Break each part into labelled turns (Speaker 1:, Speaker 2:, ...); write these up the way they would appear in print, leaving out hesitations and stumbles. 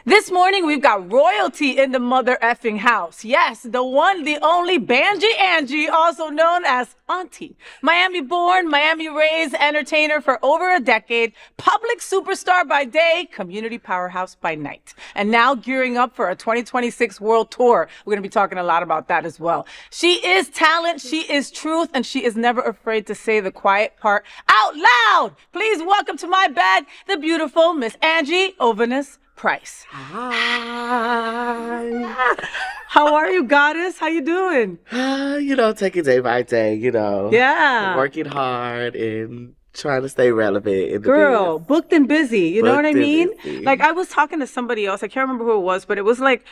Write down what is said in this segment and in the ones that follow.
Speaker 1: This morning, we've got royalty in the mother effing house. Yes, the one, the only Angie, also known as Auntie. Miami born, Miami raised, entertainer for over a decade, public superstar by day, community powerhouse by night. And now gearing up for a 2026 world tour. We're going to be talking a lot about that as well. She is talent, she is truth, and she is never afraid to say the quiet part out loud. Please welcome to my bed, the beautiful Miss Angie Ovahness Pryce.
Speaker 2: Hi.
Speaker 1: How are you, goddess? How you doing?
Speaker 2: Take it day by day,
Speaker 1: Yeah.
Speaker 2: Working hard and trying to stay relevant in the
Speaker 1: Girl,
Speaker 2: biz.
Speaker 1: booked and busy. You know what I
Speaker 2: Booked and
Speaker 1: mean?
Speaker 2: busy.
Speaker 1: Like, I was talking to somebody else. I can't remember who it was, but it was like,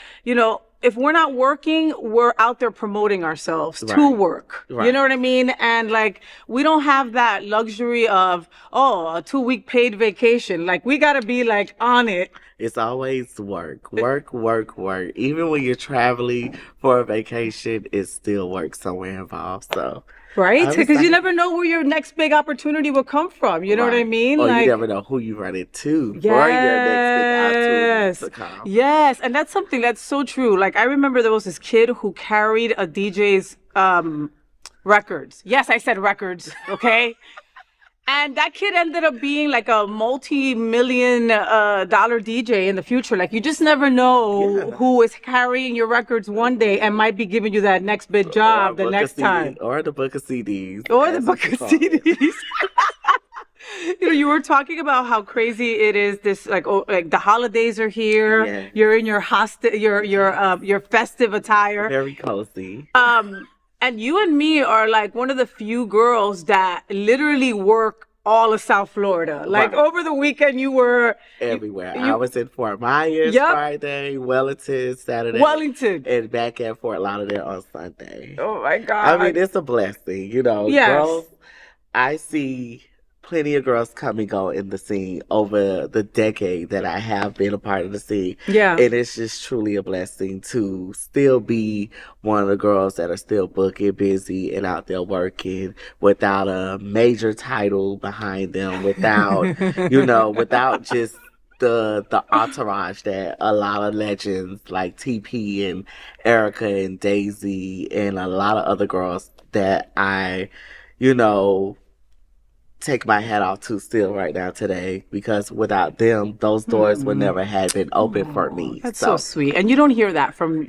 Speaker 1: if we're not working, we're out there promoting ourselves to
Speaker 2: Right.
Speaker 1: work.
Speaker 2: Right.
Speaker 1: You know what I mean? And like, we don't have that luxury of, a 2-week paid vacation. Like, we got to be like on it.
Speaker 2: It's always work. Even when you're traveling for a vacation, it's still work somewhere involved. So
Speaker 1: Right?
Speaker 2: I'm
Speaker 1: Because you
Speaker 2: excited.
Speaker 1: never know where your next big opportunity will come from. You know what I
Speaker 2: Right.
Speaker 1: mean?
Speaker 2: Or
Speaker 1: Like,
Speaker 2: you never know who you run into for your next big opportunity to come.
Speaker 1: Yes, and that's something that's so true. Like, I remember there was this kid who carried a DJ's records. Yes, I said records, okay? And that kid ended up being like a multi-million dollar DJ in the future. Like, you just never know
Speaker 2: Yeah.
Speaker 1: who is carrying your records one day and might be giving you that next big job the
Speaker 2: book a
Speaker 1: next
Speaker 2: CD,
Speaker 1: time.
Speaker 2: Or the book of CDs.
Speaker 1: Or the
Speaker 2: as
Speaker 1: book
Speaker 2: you
Speaker 1: of
Speaker 2: call it.
Speaker 1: CDs. You were talking about how crazy it is. This like the holidays are here.
Speaker 2: Yes.
Speaker 1: You're in your your festive attire.
Speaker 2: Very cozy.
Speaker 1: And you and me are like one of the few girls that literally work all of South Florida. Like,
Speaker 2: Right.
Speaker 1: over the weekend, you were
Speaker 2: Everywhere.
Speaker 1: you-
Speaker 2: I was in Fort Myers
Speaker 1: Yep.
Speaker 2: Friday, Wellington Saturday,
Speaker 1: Wellington.
Speaker 2: and back at Fort Lauderdale on Sunday.
Speaker 1: Oh my God.
Speaker 2: I mean, it's a blessing,
Speaker 1: Yes.
Speaker 2: Girls, I see plenty of girls come and go in the scene over the decade that I have been a part of the scene.
Speaker 1: Yeah.
Speaker 2: And it's just truly a blessing to still be one of the girls that are still booking, busy, and out there working without a major title behind them, without, without just the entourage that a lot of legends like TP and Erica and Daisy and a lot of other girls that I, take my hat off to still right now today, because without them, those doors would never have been open for me.
Speaker 1: That's so sweet. And you don't hear that from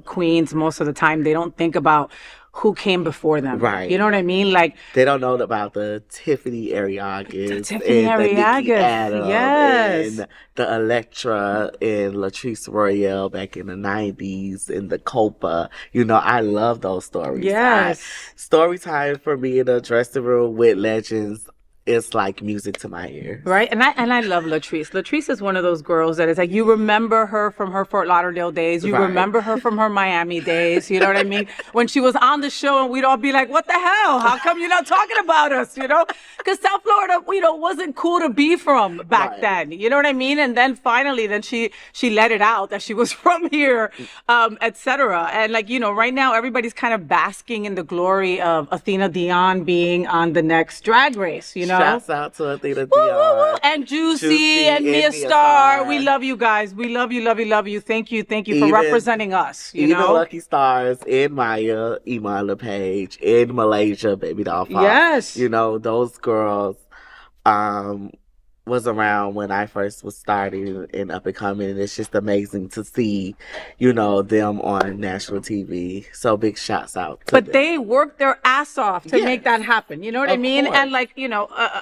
Speaker 1: queens most of the time. They don't think about who came before them.
Speaker 2: Right.
Speaker 1: You know what I mean? Like,
Speaker 2: they don't know about the Tiffany Ariagas
Speaker 1: Tiffany
Speaker 2: and the Nikki
Speaker 1: Ariagas,
Speaker 2: Adams
Speaker 1: yes.
Speaker 2: and the Electra and Latrice Royale back in the 90s and the Copa. I love those stories.
Speaker 1: Yes.
Speaker 2: Story time for me in the dressing room with legends. It's like music to my ears.
Speaker 1: Right. And I love Latrice. Latrice is one of those girls that is like, you remember her from her Fort Lauderdale days. You
Speaker 2: Right.
Speaker 1: remember her from her Miami days. You know what I mean? When she was on the show and we'd all be like, what the hell? How come you're not talking about us? Because South Florida, wasn't cool to be from back
Speaker 2: Right.
Speaker 1: then. You know what I mean? And then finally, she let it out that she was from here, et cetera. And like, right now, everybody's kind of basking in the glory of Athena Dion being on the next Drag Race,
Speaker 2: Shouts out to Athena
Speaker 1: Woo, woo, woo.
Speaker 2: Dion.
Speaker 1: And Juicy,
Speaker 2: Juicy
Speaker 1: and
Speaker 2: and
Speaker 1: Mia
Speaker 2: Mia
Speaker 1: Star.
Speaker 2: Star.
Speaker 1: We love you guys. We love you, love you, love you. Thank you for
Speaker 2: Even-
Speaker 1: representing us.
Speaker 2: Even Lucky Stars in Maya, Iman LePage, in Malaysia, Baby Doll Fox.
Speaker 1: Yes.
Speaker 2: Those girls was around when I first was starting and up and coming. And it's just amazing to see, them on national TV. So big shouts out to
Speaker 1: But
Speaker 2: them.
Speaker 1: they worked their ass off to
Speaker 2: Yes.
Speaker 1: make that happen. You know what I
Speaker 2: Of
Speaker 1: mean?
Speaker 2: course.
Speaker 1: And like,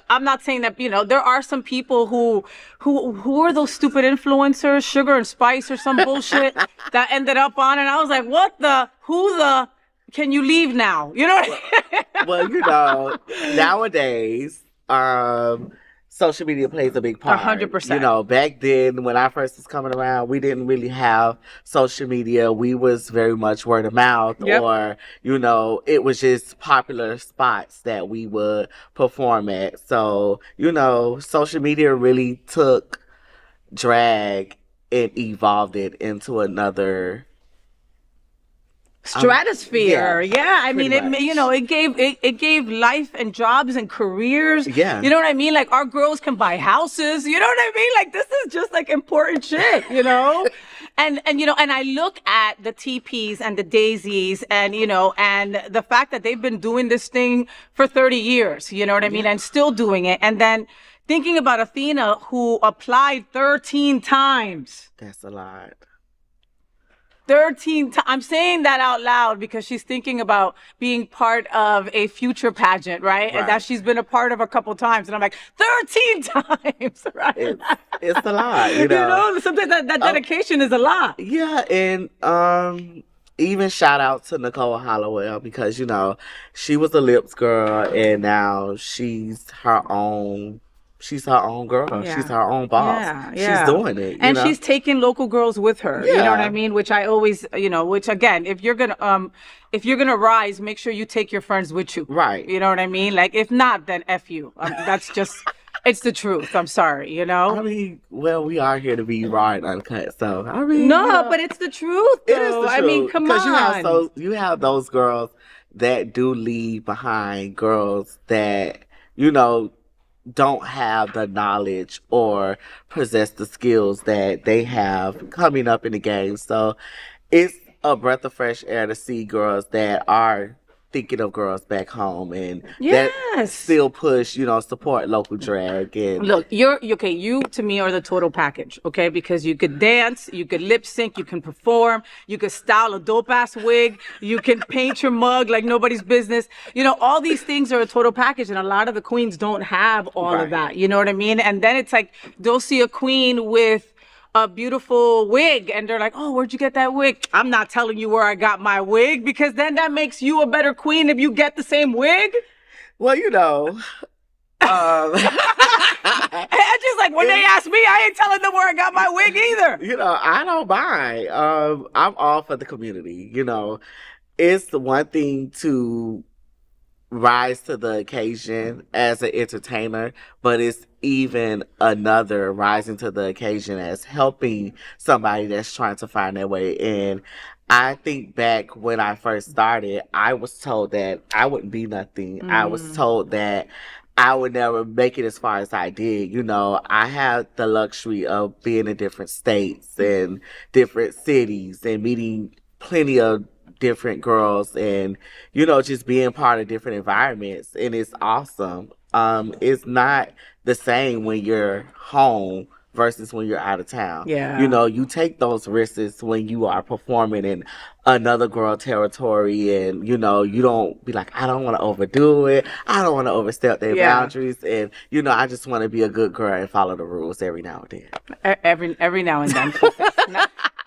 Speaker 1: I'm not saying that, there are some people who are those stupid influencers, Sugar and Spice or some bullshit that ended up on. And I was like, can you leave now? You know what I mean?
Speaker 2: Well, nowadays, social media plays a big part.
Speaker 1: 100%.
Speaker 2: Back then when I first was coming around, we didn't really have social media. We was very much word of mouth.
Speaker 1: Yep.
Speaker 2: Or, it was just popular spots that we would perform at. So, social media really took drag and evolved it into another
Speaker 1: stratosphere. Yeah, I mean,
Speaker 2: pretty much.
Speaker 1: it gave life and jobs and careers.
Speaker 2: Yeah.
Speaker 1: You know what I mean? Like our girls can buy houses. You know what I mean? Like this is just like important shit, you know? And I look at the TPs and the Daisies and and the fact that they've been doing this thing for 30 years, you know what I mean? And still doing it. And then thinking about Athena, who applied 13 times.
Speaker 2: That's a lot.
Speaker 1: 13 times. I'm saying that out loud because she's thinking about being part of a future pageant, right? And that she's been a part of a couple times. And I'm like, 13 times, right?
Speaker 2: It's a lot, you know.
Speaker 1: Sometimes that dedication is a lot.
Speaker 2: Yeah, and even shout out to Nicole Hollowell because, she was a Lips girl and now she's her own girl. Yeah. She's her own boss. Yeah. She's doing it.
Speaker 1: And she's taking local girls with her. Yeah. You know what I mean? Which I always, which again, if you're gonna rise, make sure you take your friends with you.
Speaker 2: Right.
Speaker 1: You know what I mean? Like if not, then F you. That's just it's the truth. I'm sorry,
Speaker 2: I mean, well, we are here to be raw and uncut, so I mean
Speaker 1: no, but it's the truth though. It is the truth. I mean, come on.
Speaker 2: Because you have those girls that do leave behind girls that, don't have the knowledge or possess the skills that they have coming up in the game. So it's a breath of fresh air to see girls that are thinking of girls back home and that still push, support local drag. And
Speaker 1: look, you to me are the total package, okay? Because you could dance, you could lip sync, you can perform, you could style a dope ass wig, you can paint your mug like nobody's business. All these things are a total package, and a lot of the queens don't have all of that. You know what I mean? And then it's like they'll see a queen with a beautiful wig and they're like, oh, where'd you get that wig? I'm not telling you where I got my wig because then that makes you a better queen if you get the same wig.
Speaker 2: Well,
Speaker 1: And just like when they ask me, I ain't telling them where I got my wig either.
Speaker 2: I don't mind. I'm all for the community. It's the one thing to rise to the occasion as an entertainer, but it's even another rising to the occasion as helping somebody that's trying to find their way. And I think back when I first started, I was told that I wouldn't be nothing. I was told that I would never make it as far as I did. I had the luxury of being in different states and different cities and meeting plenty of different girls and, just being part of different environments. And it's awesome. It's not the same when you're home versus when you're out of town.
Speaker 1: Yeah.
Speaker 2: You take those risks when you are performing in another girl territory and, you don't be like, I don't want to overdo it. I don't want to overstep their boundaries. And, I just want to be a good girl and follow the rules every now and
Speaker 1: then. Every now and then.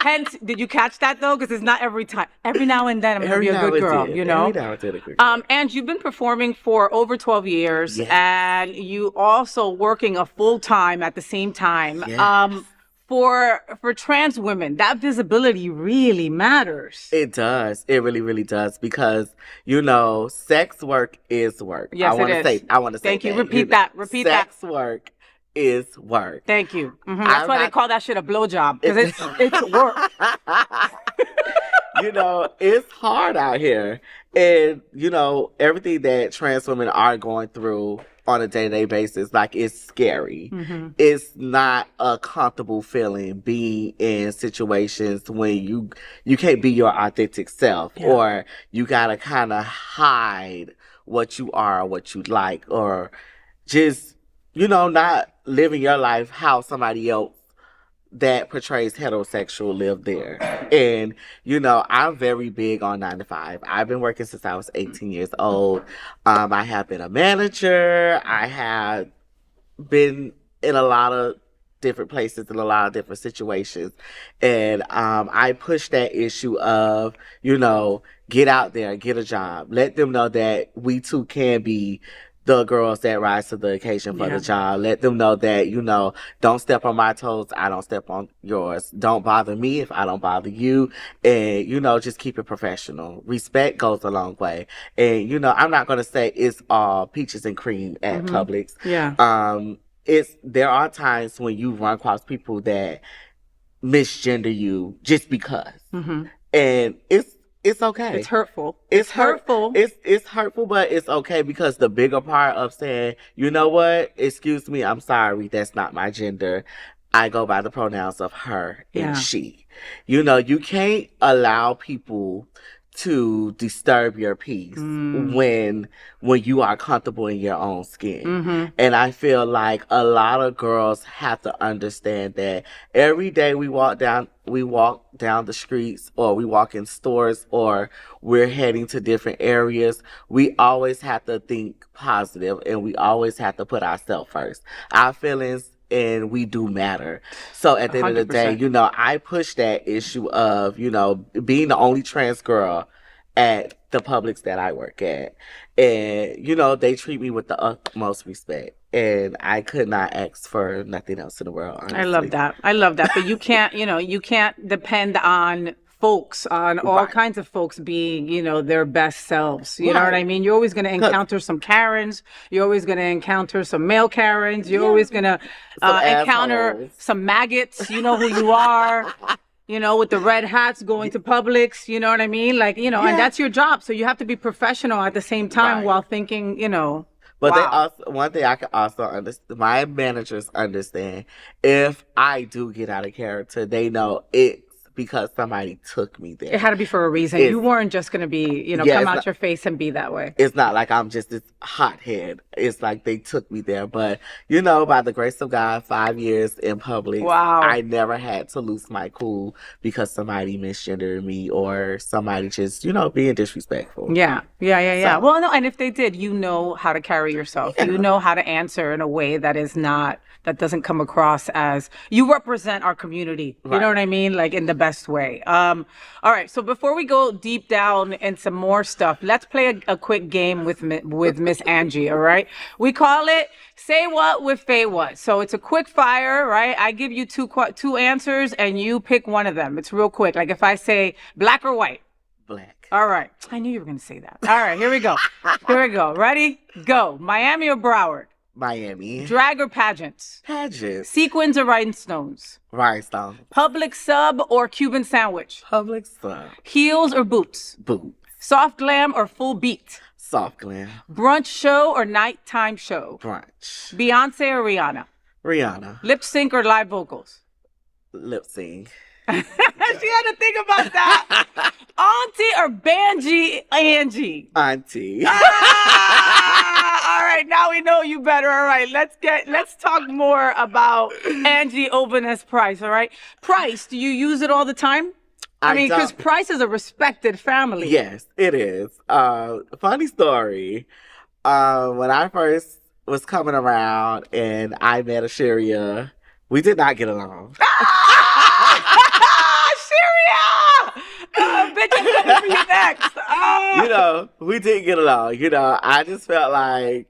Speaker 1: Hence, did you catch that though? Because it's not every time. Every now and then I'm going to be a good girl,
Speaker 2: Every now and then a good girl.
Speaker 1: And you've been performing for over 12 years and you also working a full time at the same time.
Speaker 2: Yes.
Speaker 1: For trans women, that visibility really matters.
Speaker 2: It does. It really, really does. Because, sex work is work.
Speaker 1: Yes, I want to say Thank you. Repeat that.
Speaker 2: Sex work is work.
Speaker 1: Thank you. That's why they call that shit a blowjob, because it's work.
Speaker 2: It's hard out here. And, everything that trans women are going through on a day-to-day basis, like, it's scary. It's not a comfortable feeling being in situations when you can't be your authentic self, or you gotta kind of hide what you are or what you like, or just, not living your life how somebody else that portrays heterosexual live there. And, I'm very big on 9 to 5. I've been working since I was 18 years old. I have been a manager. I have been in a lot of different places in a lot of different situations. And I push that issue of, get out there, get a job. Let them know that we too can be the girls that rise to the occasion for the job. Let them know that, don't step on my toes. I don't step on yours. Don't bother me if I don't bother you. And, just keep it professional. Respect goes a long way. And, I'm not going to say it's all peaches and cream at Publix.
Speaker 1: Yeah.
Speaker 2: There are times when you run across people that misgender you just because. And it's It's okay.
Speaker 1: It's hurtful.
Speaker 2: It's
Speaker 1: hurtful.
Speaker 2: It's hurtful, but it's okay because the bigger part of saying, you know what, excuse me, I'm sorry, that's not my gender. I go by the pronouns of her and she. You know, you can't allow people to disturb your peace when you are comfortable in your own skin. And I feel like a lot of girls have to understand that every day we walk down the streets, or we walk in stores, or we're heading to different areas, we always have to think positive, and we always have to put ourselves first. Our feelings and we do matter. So at the end of the day,
Speaker 1: 100%.
Speaker 2: you know, I push that issue of, you know, being the only trans girl at the Publix that I work at. And, you know, they treat me with the utmost respect. And I could not ask for nothing else in the world, honestly.
Speaker 1: I love that. I love that. But you can't, you know, you can't depend on folks, on all kinds of folks being, you know, their best selves. You know what I mean? You're always going to encounter some Karens. You're always going to encounter some male Karens. You're always going to encounter some maggots. You know who you are. You know, with the red hats going to Publix, you know what I mean? Like, you know, and that's your job. So you have to be professional at the same time while thinking, you know.
Speaker 2: But they also, one thing I can also understand, my managers understand, if I do get out of character, they know it's because somebody took me there.
Speaker 1: It had to be for a reason. You weren't just going to be, you know, come out your face and be that way.
Speaker 2: It's not like I'm just this hothead. It's like they took me there. But, you know, by the grace of God, 5 years in public, I never had to lose my cool because somebody misgendered me or somebody just, you know, being disrespectful.
Speaker 1: Yeah. So, well, no, and if they did, you know how to carry yourself. You know how to answer in a way that is not, that doesn't come across as you represent our community. You know what I mean? Like in the best way. All right. So before we go deep down in some more stuff, let's play a quick game with Miss Angie. All right. We call it Say What with FayWhat. So it's a quick fire, right? I give you two answers and you pick one of them. It's real quick. Like if I say black or white.
Speaker 2: Black.
Speaker 1: All right. I knew you were going to say that. All right. Here we go. Ready? Go. Miami or Broward?
Speaker 2: Miami.
Speaker 1: Drag or pageants?
Speaker 2: Pageants.
Speaker 1: Sequins or rhinestones?
Speaker 2: Rhinestones.
Speaker 1: Public sub or Cuban sandwich?
Speaker 2: Public sub.
Speaker 1: Heels or boots?
Speaker 2: Boots.
Speaker 1: Soft glam or full beat?
Speaker 2: Soft glam.
Speaker 1: Brunch show or nighttime show?
Speaker 2: Brunch.
Speaker 1: Beyonce or Rihanna?
Speaker 2: Rihanna.
Speaker 1: Lip sync or live vocals?
Speaker 2: Lip sync.
Speaker 1: She had to think about that. Auntie or Banji Angie?
Speaker 2: Auntie.
Speaker 1: All right, now we know you better. All right, let's talk more about Angie Ovahness Pryce. All right, Pryce, do you use it all the time? I mean, because Pryce is a respected family.
Speaker 2: Yes, it is. Funny story. When I first was coming around and I met Asheria, we did not get along.
Speaker 1: Bitch, I'm coming for you next.
Speaker 2: You know, we didn't get along. You know, I just felt like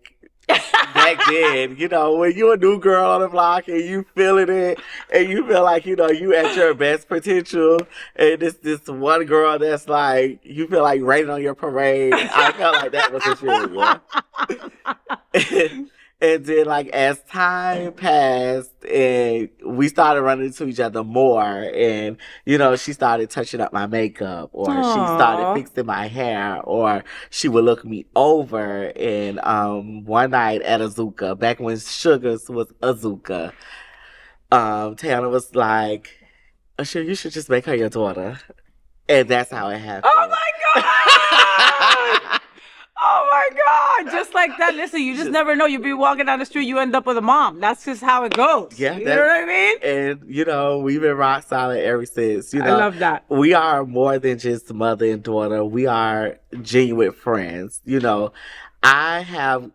Speaker 2: back then, you know, when you're a new girl on the block and you feeling it and you feel like, you know, you at your best potential and this one girl that's like, you feel like raining on your parade. I felt like that was a shit. And then, like, as time passed and we started running into each other more and, you know, she started touching up my makeup or she started fixing my hair or she would look me over. And one night at Azuka, back when Sugars was Azuka, Tana was like, Ashir, you should just make her your daughter. And that's how it happened.
Speaker 1: Oh, my God! Oh my God! Just like that. Listen, you just never know. You be walking down the street, you end up with a mom. That's just how it goes.
Speaker 2: Yeah,
Speaker 1: you know what I mean?
Speaker 2: And you know, we've been rock solid ever since. You know,
Speaker 1: I love that.
Speaker 2: We are more than just mother and daughter. We are genuine friends. You know, I have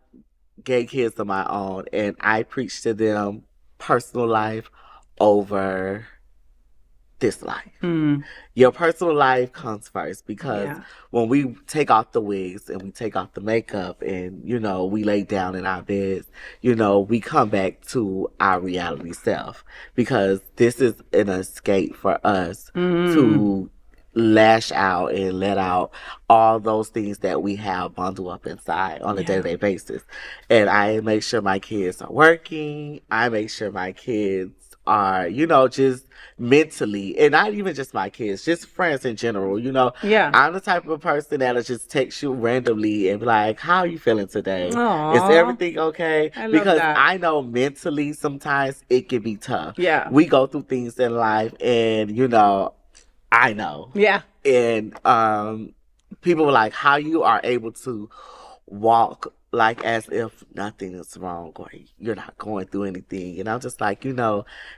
Speaker 2: gay kids of my own, and I preach to them personal life over this life. Your personal life comes first because when we take off the wigs and we take off the makeup and, you know, we lay down in our beds, you know, we come back to our reality self because this is an escape for us to lash out and let out all those things that we have bundled up inside on a day-to-day basis. And I make sure my kids are working. I make sure my kids are, just mentally, and not even just my kids, just friends in general.
Speaker 1: Yeah.
Speaker 2: I'm the type of person that'll just text you randomly and be like, how are you feeling today? Is
Speaker 1: Aw.
Speaker 2: everything okay?
Speaker 1: I love
Speaker 2: Because
Speaker 1: that.
Speaker 2: I know mentally sometimes it can be tough.
Speaker 1: Yeah.
Speaker 2: We go through things in life, and I know.
Speaker 1: Yeah.
Speaker 2: And people were like, how you are able to walk like as if nothing is wrong or you're not going through anything. And I'm just like,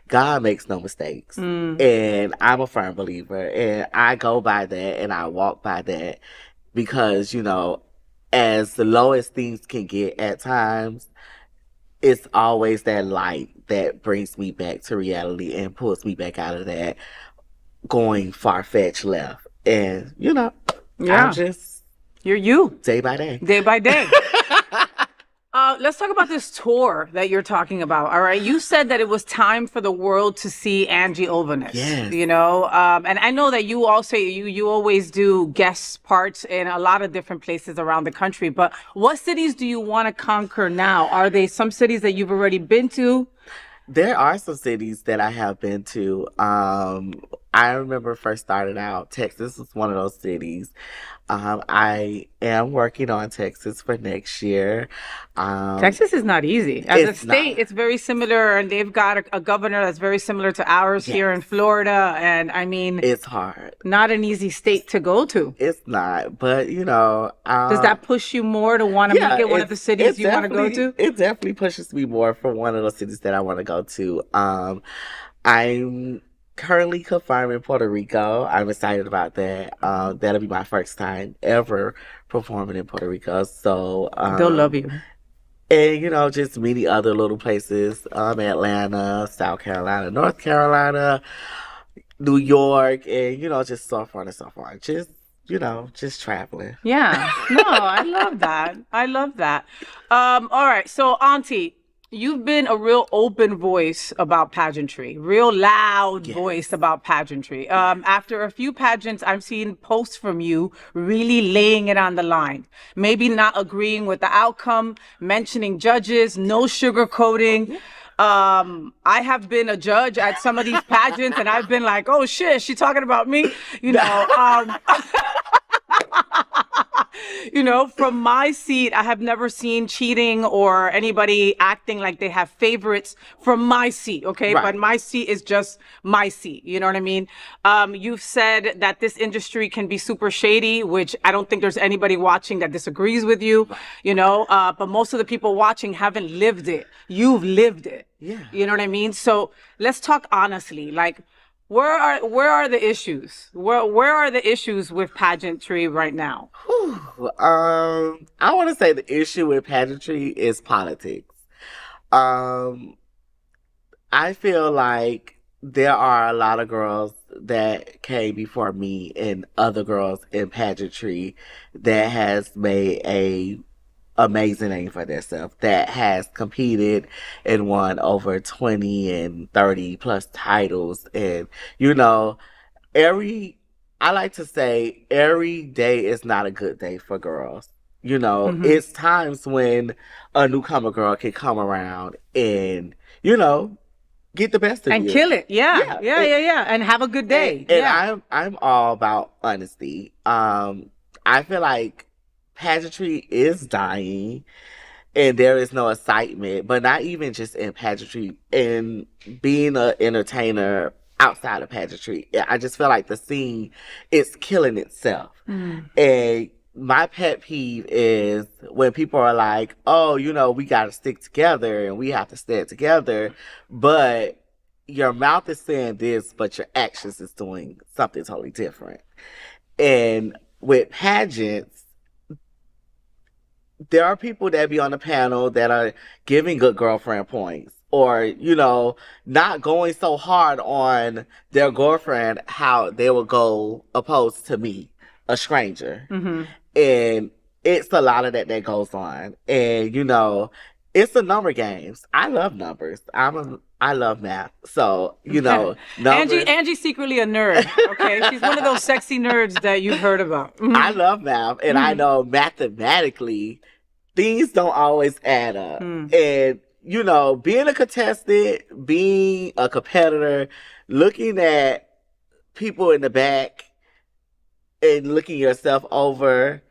Speaker 2: God makes no mistakes. And I'm a firm believer, and I go by that and I walk by that because, as low as things can get at times, it's always that light that brings me back to reality and pulls me back out of that going far-fetched left. And,
Speaker 1: Yeah.
Speaker 2: I'm just
Speaker 1: You're you.
Speaker 2: day by day.
Speaker 1: Day by day. Let's talk about this tour that you're talking about. All right. You said that it was time for the world to see Angie Ovahness.
Speaker 2: Yes.
Speaker 1: And I know that you also, you always do guest parts in a lot of different places around the country. But what cities do you want to conquer now? Are they some cities that you've already been to?
Speaker 2: There are some cities that I have been to. I remember first starting out, Texas was one of those cities. I am working on Texas for next year.
Speaker 1: Texas is not easy. As a state,
Speaker 2: not.
Speaker 1: it's very similar, and they've got a governor that's very similar to ours here in Florida. And I mean,
Speaker 2: it's hard.
Speaker 1: Not an easy state to go to.
Speaker 2: It's not, but
Speaker 1: does that push you more to want to make it one of the cities you want to go to?
Speaker 2: It definitely pushes me more for one of those cities that I want to go to. I'm currently confirmed in Puerto Rico. I'm excited about that. That'll be my first time ever performing in Puerto Rico. So
Speaker 1: they'll love you.
Speaker 2: And just many other little places. Atlanta, South Carolina, North Carolina, New York, and just so far and so far. Just traveling.
Speaker 1: Yeah. No, I love that. I love that. All right. So, Auntie, you've been a real open voice about pageantry, real loud voice about pageantry. After a few pageants, I've seen posts from you really laying it on the line. Maybe not agreeing with the outcome, mentioning judges, no sugarcoating. I have been a judge at some of these pageants, and I've been like, oh shit, she talking about me? From my seat, I have never seen cheating or anybody acting like they have favorites from my seat, okay?
Speaker 2: Right.
Speaker 1: But my seat is just my seat, you know what I mean? You've said that this industry can be super shady, which I don't think there's anybody watching that disagrees with you, but most of the people watching haven't lived it. You've lived it.
Speaker 2: Yeah.
Speaker 1: You know what I mean? So let's talk honestly, like, where are the issues? Where are the issues with pageantry right now?
Speaker 2: I want to say the issue with pageantry is politics. I feel like there are a lot of girls that came before me and other girls in pageantry that has made a amazing name for themselves, that has competed and won over 20 and 30 plus titles. And I like to say every day is not a good day for girls. It's times when a newcomer girl can come around and get the best of you
Speaker 1: and kill it. Yeah. And have a good day.
Speaker 2: And I'm all about honesty. I feel like pageantry is dying and there is no excitement, but not even just in pageantry, in being an entertainer outside of pageantry. I just feel like the scene is killing itself. And my pet peeve is when people are like, oh, we got to stick together and we have to stand together, but your mouth is saying this, but your actions is doing something totally different. And with pageants, there are people that be on the panel that are giving good girlfriend points or, not going so hard on their girlfriend how they will go opposed to me, a stranger. And it's a lot of that goes on. And, it's the number games. I love numbers. I love math. So, numbers.
Speaker 1: Angie's secretly a nerd, okay? She's one of those sexy nerds that you've heard about.
Speaker 2: I love math, and I know mathematically things don't always add up. And being a contestant, being a competitor, looking at people in the back and looking yourself over,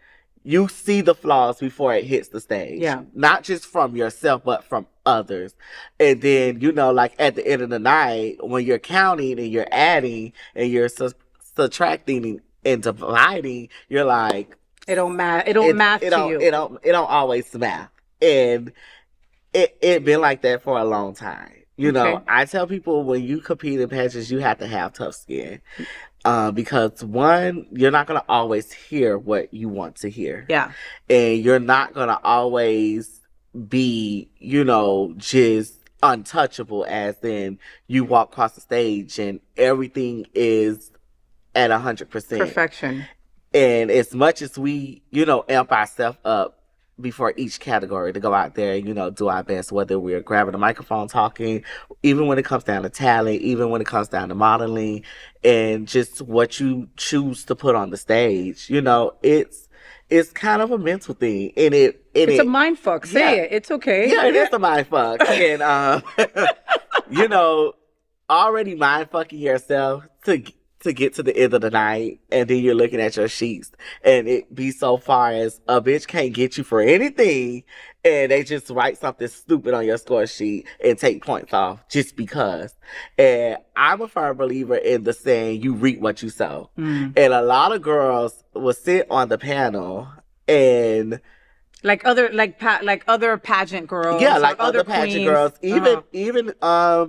Speaker 2: you see the flaws before it hits the stage.
Speaker 1: Yeah.
Speaker 2: Not just from yourself, but from others. And then, like at the end of the night, when you're counting and you're adding and you're subtracting and dividing, you're like,
Speaker 1: it don't matter. It don't math to you.
Speaker 2: It don't always math. And it been like that for a long time. I tell people when you compete in pageants, you have to have tough skin. Because one, you're not going to always hear what you want to hear.
Speaker 1: Yeah.
Speaker 2: And you're not going to always be, just untouchable, as in you walk across the stage and everything is at 100%.
Speaker 1: Perfection.
Speaker 2: And as much as we, amp ourselves up before each category to go out there and, do our best, whether we're grabbing a microphone talking, even when it comes down to talent, even when it comes down to modeling, and just what you choose to put on the stage, it's kind of a mental thing. And it's
Speaker 1: a mind fuck. Say it. It's okay.
Speaker 2: Yeah, it is a mind fuck. And, already mind fucking yourself to get to the end of the night, and then you're looking at your sheets and it be so far as a bitch can't get you for anything, and they just write something stupid on your score sheet and take points off just because. And I'm a firm believer in the saying, you reap what you sow. And a lot of girls will sit on the panel and
Speaker 1: like other pageant girls.
Speaker 2: Yeah, like
Speaker 1: other
Speaker 2: pageant
Speaker 1: queens.
Speaker 2: girls. Even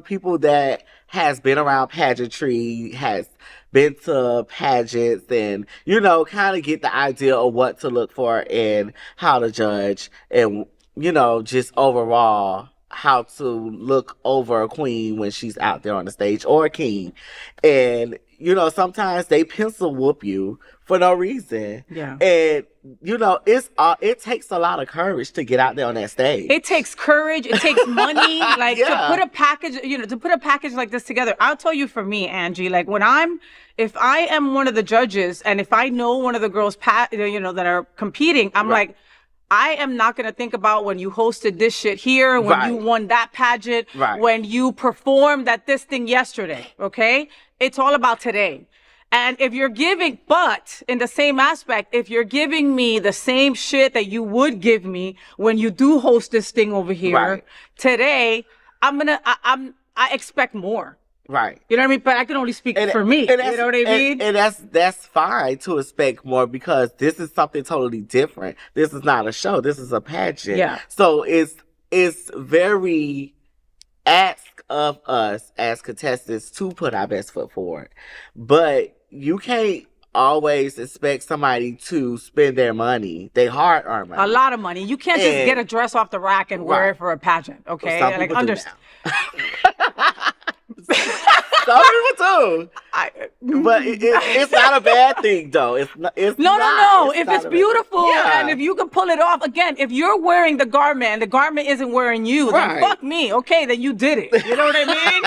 Speaker 2: people that has been around pageantry, has been to pageants, and kind of get the idea of what to look for and how to judge, and just overall how to look over a queen when she's out there on the stage, or a king. And sometimes they pencil whoop you for no reason.
Speaker 1: Yeah.
Speaker 2: And it takes a lot of courage to get out there on that stage.
Speaker 1: It takes courage. It takes money. To put a package like this together. I'll tell you, for me, Angie, like if I am one of the judges, and if I know one of the girls, that are competing, I'm like, I am not going to think about when you hosted this shit here, when you won that pageant, when you performed at this thing yesterday. Okay. It's all about today. And if you're but in the same aspect, if you're giving me the same shit that you would give me when you do host this thing over here today, I expect more.
Speaker 2: Right.
Speaker 1: You know what I mean? But I can only speak for me. You know what I mean?
Speaker 2: And that's fine to expect more, because this is something totally different. This is not a show. This is a pageant.
Speaker 1: Yeah.
Speaker 2: So it's very ask of us as contestants to put our best foot forward. But you can't always expect somebody to spend their money, they hard-earned money.
Speaker 1: A lot of money. You can't just get a dress off the rack and wear it for a pageant, okay?
Speaker 2: Some people understand. Some people do. But it's not a bad thing, though.
Speaker 1: No. If it's beautiful and if you can pull it off, again, if you're wearing the garment and the garment isn't wearing you, then fuck me. Okay, then you did it. You know what I mean?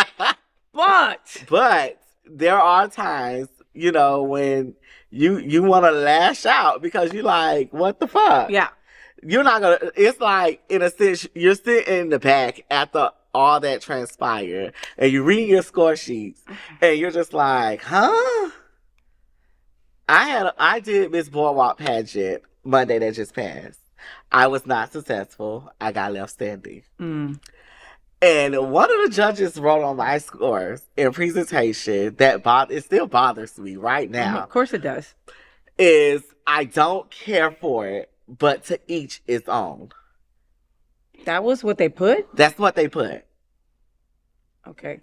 Speaker 1: But
Speaker 2: there are times, when you want to lash out because you're like, what the fuck?
Speaker 1: Yeah.
Speaker 2: You're not going to, it's like, in a sense, you're sitting in the back after all that transpired, and you read your score sheets, and you're just like, huh? I did Miss Boardwalk pageant Monday that just passed. I was not successful. I got left standing. And one of the judges wrote on my scores in presentation that it still bothers me right now.
Speaker 1: Of course it does.
Speaker 2: Is I don't care for it, but to each his own.
Speaker 1: That was what they put?
Speaker 2: That's what they put.
Speaker 1: Okay.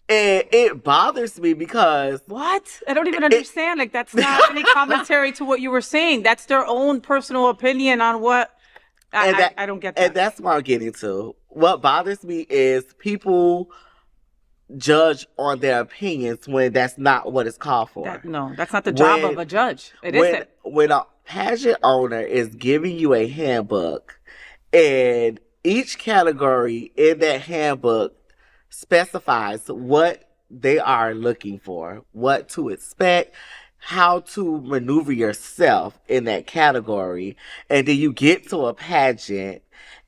Speaker 2: And it bothers me because...
Speaker 1: What? I don't even understand. That's not any commentary to what you were saying. That's their own personal opinion on what... I don't get that.
Speaker 2: And that's what I'm getting to. What bothers me is people judge on their opinions when that's not what it's called for.
Speaker 1: That's not the job of a judge. It isn't.
Speaker 2: When a pageant owner is giving you a handbook, and each category in that handbook specifies what they are looking for, what to expect, how to maneuver yourself in that category, and then you get to a pageant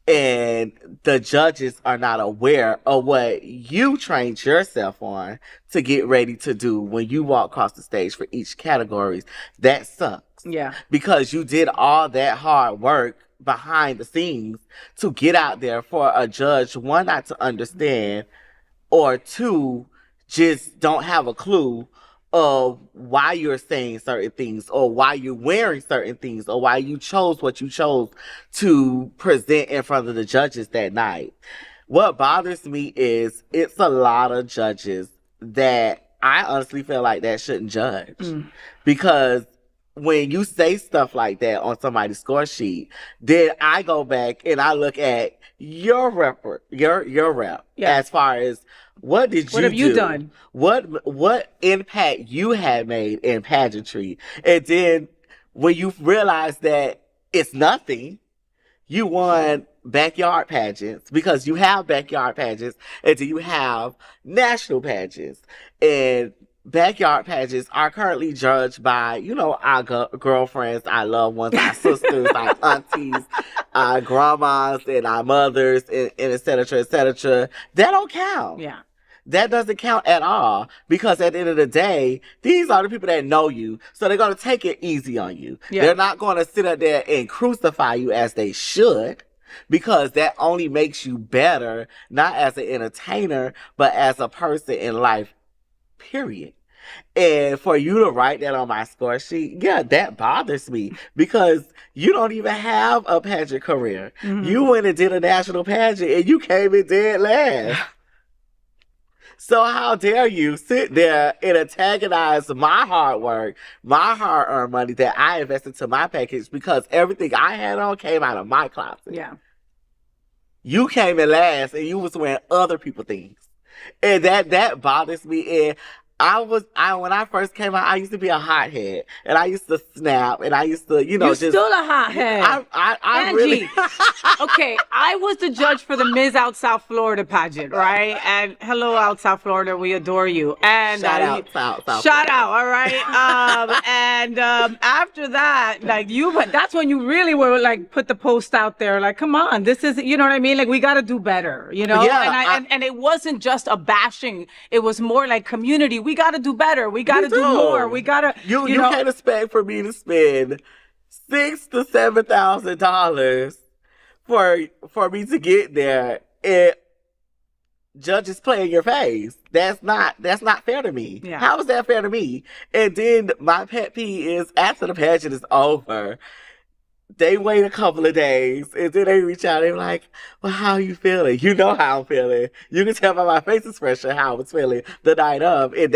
Speaker 2: And the judges are not aware of what you trained yourself on to get ready to do when you walk across the stage for each category. That sucks.
Speaker 1: Yeah.
Speaker 2: Because you did all that hard work behind the scenes to get out there for a judge, one, not to understand, or two, just don't have a clue of why you're saying certain things or why you're wearing certain things or why you chose what you chose to present in front of the judges that night. What bothers me is it's a lot of judges that I honestly feel like that shouldn't judge. Because when you say stuff like that on somebody's score sheet, then I go back and I look at your rep, as far as what have
Speaker 1: you done?
Speaker 2: What impact you had made in pageantry. And then when you realize that it's nothing, you won backyard pageants because you have backyard pageants and then you have national pageants. And backyard pageants are currently judged by, our girlfriends, our loved ones, our sisters, our aunties, our grandmas, and our mothers, and et cetera, et cetera. That don't count.
Speaker 1: Yeah.
Speaker 2: That doesn't count at all because at the end of the day, these are the people that know you. So they're going to take it easy on you. Yeah. They're not going to sit up there and crucify you as they should, because that only makes you better, not as an entertainer, but as a person in life, period. And for you to write that on my score sheet, yeah, that bothers me because you don't even have a pageant career. You went and did a national pageant and you came in dead last. So how dare you sit there and antagonize my hard work, my hard-earned money that I invested to my package because everything I had on came out of my closet.
Speaker 1: Yeah.
Speaker 2: You came in last and you was wearing other people's things. And that bothers me. And when I first came out, I used to be a hothead, and I used to snap, and I used to,
Speaker 1: You're still a hothead.
Speaker 2: I
Speaker 1: Angie.
Speaker 2: really.
Speaker 1: Okay, I was the judge for the Ms. Out South Florida pageant, right? And hello, Out South Florida, we adore you. And
Speaker 2: shout out, South
Speaker 1: shout out, all right. After that, that's when you really were like put the post out there, like, come on, this is, you know what I mean? Like, we got to do better,
Speaker 2: Yeah,
Speaker 1: and it wasn't just a bashing; it was more like community. We got to do better. We got to do more. We got to.
Speaker 2: You can't expect for me to spend $6,000 to $7,000 for me to get there and judges play in your face. That's not fair to me.
Speaker 1: Yeah.
Speaker 2: How is that fair to me? And then my pet peeve is after the pageant is over, they wait a couple of days and then they reach out and they're like, well, how are you feeling? You know how I'm feeling. You can tell by my face expression how I was feeling the night of, and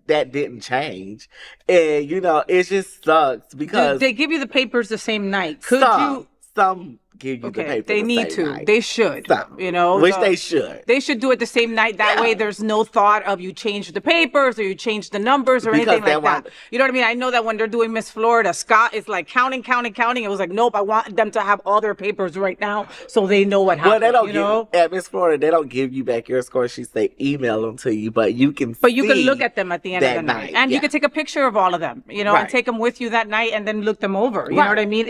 Speaker 2: that didn't change. And, it just sucks because
Speaker 1: they give you the papers the same night.
Speaker 2: Some give you the paper.
Speaker 1: They need to.
Speaker 2: Night.
Speaker 1: They should.
Speaker 2: Some, they should.
Speaker 1: They should do it the same night. That way, there's no thought of you change the papers or you change the numbers or anything like that. You know what I mean? I know that when they're doing Miss Florida, Scott is like counting. It was like, nope, I want them to have all their papers right now so they know what happened.
Speaker 2: Well, they don't at Miss Florida, they don't give you back your score sheets. They email them to you, but you can
Speaker 1: look at them at the end of the night. And you can take a picture of all of them,
Speaker 2: right,
Speaker 1: and take them with you that night and then look them over. You know what I mean?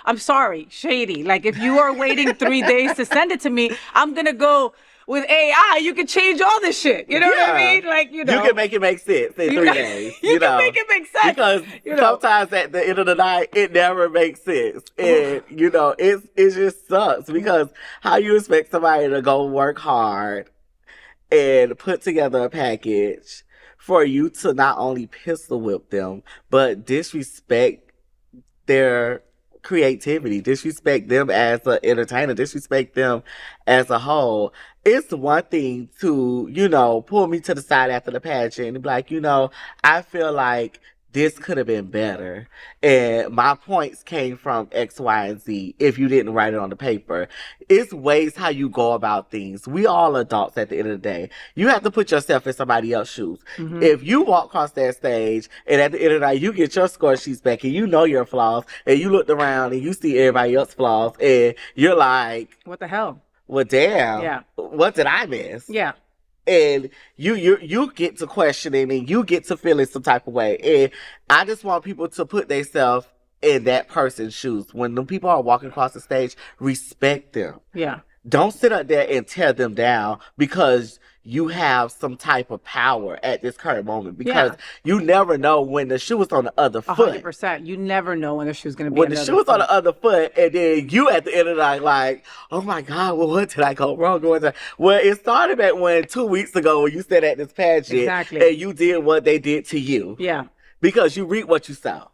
Speaker 1: I'm sorry, shady. Like, if you are waiting 3 days to send it to me, I'm going to go with AI. You can change all this shit. You know what I mean? Like,
Speaker 2: You can make it make sense in 3 days.
Speaker 1: You can make it make sense.
Speaker 2: Because sometimes at the end of the night, it never makes sense. And, it just sucks because how you expect somebody to go work hard and put together a package for you to not only pistol whip them, but disrespect their creativity, disrespect them as an entertainer, disrespect them as a whole. It's one thing to, pull me to the side after the pageant and be like, I feel like this could have been better. And my points came from X, Y, and Z if you didn't write it on the paper. It's ways how you go about things. We all adults at the end of the day. You have to put yourself in somebody else's shoes. Mm-hmm. If you walk across that stage and at the end of the night you get your score sheets back and you know your flaws and you looked around and you see everybody else's flaws and you're like,
Speaker 1: what the hell?
Speaker 2: Well, damn.
Speaker 1: Yeah.
Speaker 2: What did I miss?
Speaker 1: Yeah.
Speaker 2: And you get to questioning and you get to feeling some type of way. And I just want people to put themselves in that person's shoes. When the people are walking across the stage, respect them.
Speaker 1: Yeah.
Speaker 2: Don't sit up there and tear them down because you have some type of power at this current moment, because you never know when the shoe is on the other foot.
Speaker 1: 100%. You never know when the shoe's going to be
Speaker 2: when the shoe is on the other foot, and then you at the end of the night like, oh my God, well, what did I go wrong? Well, it started back 2 weeks ago when you said at this pageant, and you did what they did to you.
Speaker 1: Yeah.
Speaker 2: Because you reap what you sow.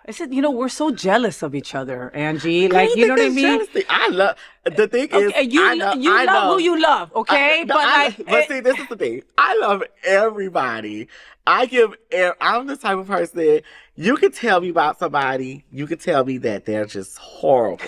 Speaker 1: I said, we're so jealous of each other, Angie. Like, you know what I mean?
Speaker 2: Jealousy. I love, the thing is,
Speaker 1: you love who you love, okay?
Speaker 2: But see, this is the thing. I love everybody. I'm the type of person, you can tell me about somebody, you can tell me that they're just horrible.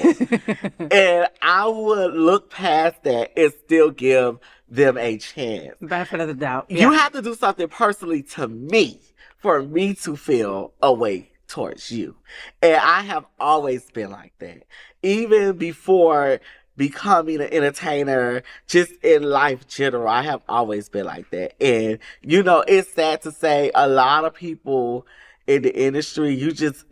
Speaker 2: And I would look past that and still give them a chance.
Speaker 1: Benefit of the doubt. Yeah.
Speaker 2: You have to do something personally to me for me to feel a way towards you. And I have always been like that. Even before becoming an entertainer, just in life general, I have always been like that. And, it's sad to say, a lot of people in the industry,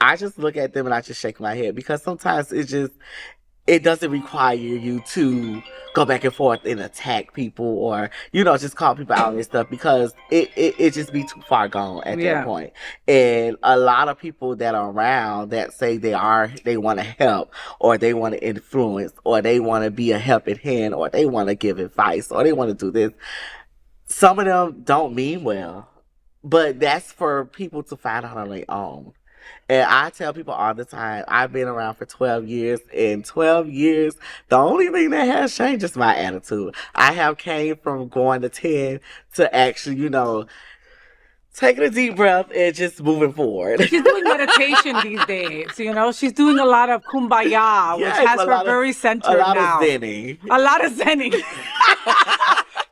Speaker 2: I just look at them and I just shake my head, because sometimes it doesn't require you to go back and forth and attack people or, just call people out and stuff, because it just be too far gone at that point. And a lot of people that are around that say they want to help, or they want to influence, or they want to be a helping hand, or they want to give advice, or they want to do this. Some of them don't mean well, but that's for people to find out on their own. And I tell people all the time, I've been around for 12 years. In 12 years, the only thing that has changed is my attitude. I have came from going to 10 to actually, taking a deep breath and just moving forward.
Speaker 1: She's doing meditation these days, She's doing a lot of kumbaya, which has her very centered now.
Speaker 2: A lot of zenning.
Speaker 1: A lot of zenning.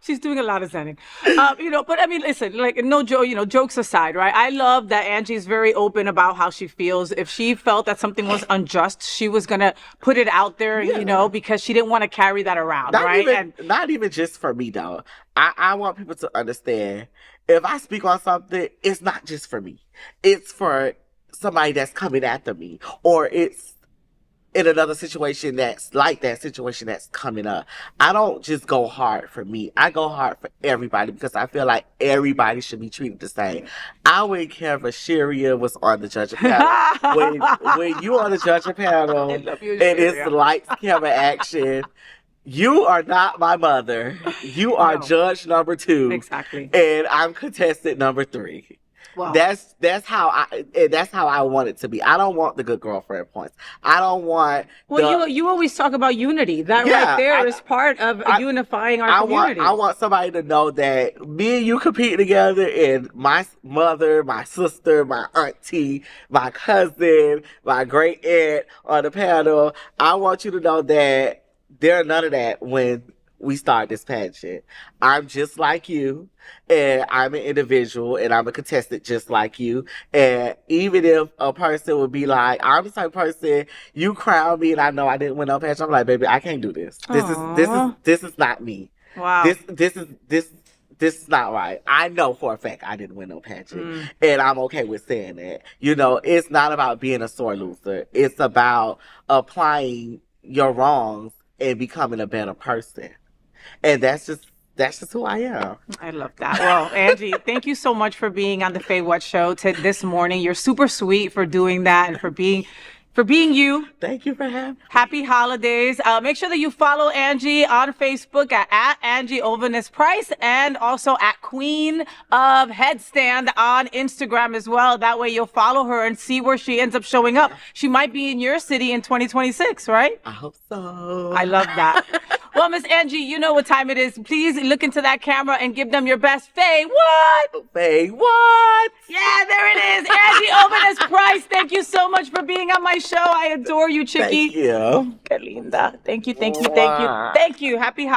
Speaker 1: She's doing a lot of zenning. But I mean, listen, like, no joke, jokes aside, right? I love that Angie's very open about how she feels. If she felt that something was unjust, she was going to put it out there, because she didn't want to carry that around, right?
Speaker 2: Not even just for me, though. I want people to understand, if I speak on something, it's not just for me. It's for somebody that's coming after me, or it's in another situation that's like that situation that's coming up. I don't just go hard for me. I go hard for everybody, because I feel like everybody should be treated the same. I wouldn't care if Asheria was on the judging panel. when you on the judging panel and it's lights, camera, action, you are not my mother. You are judge number 2.
Speaker 1: Exactly.
Speaker 2: And I'm contestant number 3. Wow. That's how I want it to be. I don't want the good girlfriend points. I don't want.
Speaker 1: Well, you always talk about unity. That right there is part of unifying our community.
Speaker 2: I want somebody to know that me and you compete together, and my mother, my sister, my auntie, my cousin, my great aunt on the panel. I want you to know that there's none of that when we start this pageant. I'm just like you, and I'm an individual, and I'm a contestant just like you. And even if a person would be like, I'm the type of person, you crown me and I know I didn't win no pageant, I'm like, baby, I can't do this. This is not me.
Speaker 1: Wow.
Speaker 2: This is not right. I know for a fact I didn't win no pageant. And I'm okay with saying that. It's not about being a sore loser. It's about applying your wrongs and becoming a better person. And that's just who I am.
Speaker 1: I love that. Well, Angie, thank you so much for being on the FayWhat show this morning. You're super sweet for doing that and for being you.
Speaker 2: Thank you for having me.
Speaker 1: Happy holidays. Make sure that you follow Angie on Facebook at Angie Ovahness Pryce, and also at Queen of Headstand on Instagram as well. That way you'll follow her and see where she ends up showing up. She might be in your city in 2026, right?
Speaker 2: I hope so.
Speaker 1: I love that. Well, Miss Angie, you know what time it is. Please look into that camera and give them your best FayWhat.
Speaker 2: FayWhat.
Speaker 1: Yeah, there it is. Angie Ovahness Pryce. Thank you so much for being on my show. I adore you, Chicky.
Speaker 2: Thank you.
Speaker 1: Qué linda. Thank you. Happy holidays.